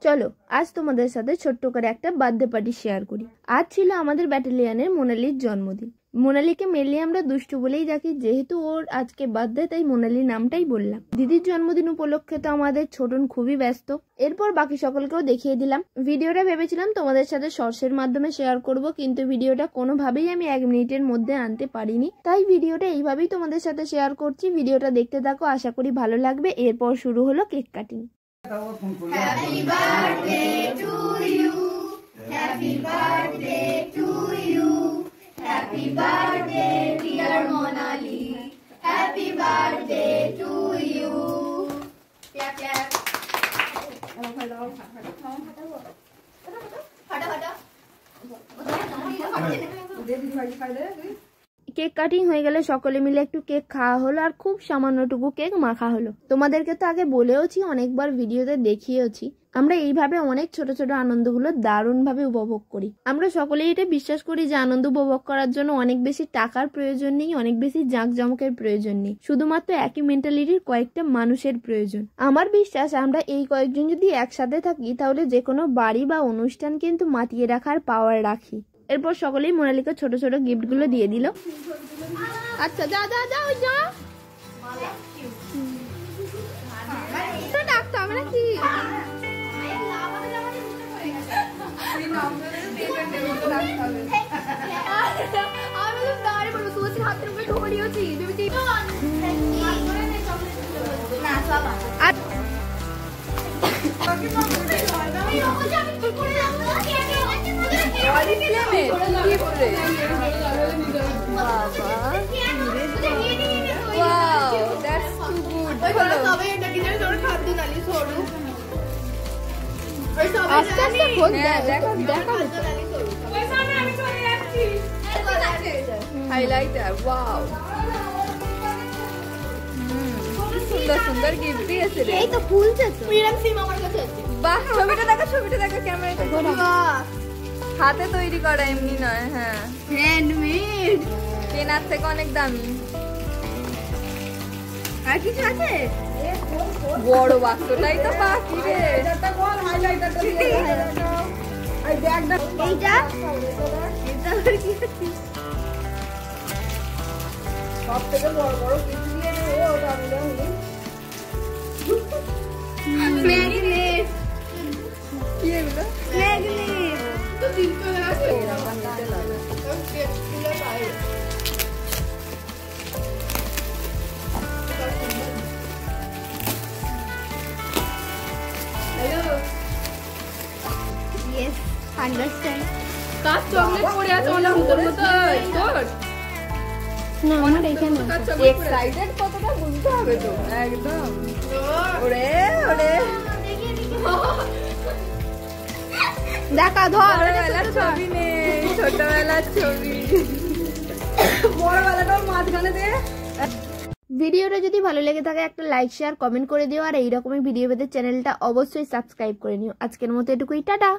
চলো আজ তোমাদের সাথে ছোট্ট করে একটা বার্থডে পার্টি শেয়ার করি। আজ ছিল আমাদের ব্যাটালিয়নের মোনালির জন্মদিন। মোনালিকে মেনলি আমরা দুষ্টু বলেই ডাকি, যেহেতু ওর আজকে বার্থডে তাই মোনালি নামটাই বললাম। দিদির জন্মদিন উপলক্ষে তো আমাদের ছোটন খুবই ব্যস্ত। এরপর বাকি সকলকেও দেখিয়ে দিলাম। ভিডিওটা ভেবেছিলাম তোমাদের সাথে শর্টসের মাধ্যমে শেয়ার করব, কিন্তু ভিডিওটা কোনোভাবেই আমি 1 মিনিটের মধ্যে আনতে পারিনি, তাই ভিডিওটা এইভাবেই তোমাদের সাথে শেয়ার করছি। ভিডিওটা দেখতে থাকো, আশা করি ভালো লাগবে। এরপর শুরু হলো cake cutting. Happy birthday to you. Happy birthday to you. Happy birthday dear Monali. Happy birthday to you. Clap clap. Cake cutting হয়ে গেলে সকলে মিলে একটু কেক খাওয়া হলো, আর খুব সামান্যটুকু কেক মাখা হলো। তোমাদেরকে তো আগে বলেওছি, অনেকবার ভিডিওতে দেখিয়েছি, আমরা এইভাবে অনেক ছোট ছোট আনন্দগুলো দারুণভাবে উপভোগ করি। আমরা সকলেই এটা বিশ্বাস করি যে আনন্দ উপভোগ করার জন্য অনেক বেশি টাকার প্রয়োজন নেই, অনেক বেশি জাঁকজমকের প্রয়োজন নেই, শুধুমাত্র একই মেন্টালিটির কয়েকটা মানুষের প্রয়োজন। আমার বিশ্বাস আমরা এই কয়েকজন যদি একসাথে থাকি তাহলে যে কোনো বাড়ি বা অনুষ্ঠান কিন্তু মাতিয়ে রাখার পাওয়ার রাখি। এরপর সকলেই মোনালিকে ছোট ছোট গিফট গুলো দিয়ে দিল। আচ্ছা যা যা যা ওই যা ডাকতে হবে নাকি? সুন্দর সুন্দর গিফট দিয়েছে রে। এই তো ফুলছে তো। এরকম সিম আমার কাছে আছে। বাহ, ছবিটা দেখো ক্যামেরাতে। হাতে তৈরি করা, এমনি নয়। হ্যাঁ, হ্যান্ডমেড। কেনার থেকে অনেক দামি। আর কিছু আছে? বড় বাক্সটাই তো বাকি রে। এইটা এটা আর কি আছে? সব থেকে বড় বড় কিছু দিয়ে ওটা আমি দাও। ম্যাগনেট। কি এগুলো? ম্যাগনেট তো দিন চলে আসে। ওকে খুলে পাই। হ্যালো। Yes, understand. কাজ চকলেট পড়ে আছে ওনার ভিতর মতো। তোর না আমার এখানে এক্সাইটেড কতটা বুঝতে হবে তো। একদম ওরে ওরে। দেখা ধর, ছোটবেলার ছবি নেই, ছোটবেলার ছবি। বড়বেলাটাও মাঝখানে দিয়ে। ভিডিওটা যদি ভালো লেগে থাকে একটা লাইক শেয়ার কমেন্ট করে দিও, আর এইরকমই ভিডিও পেতে চ্যানেলটা অবশ্যই সাবস্ক্রাইব করে নিও। আজকের মতো এটুকুই, টাটা।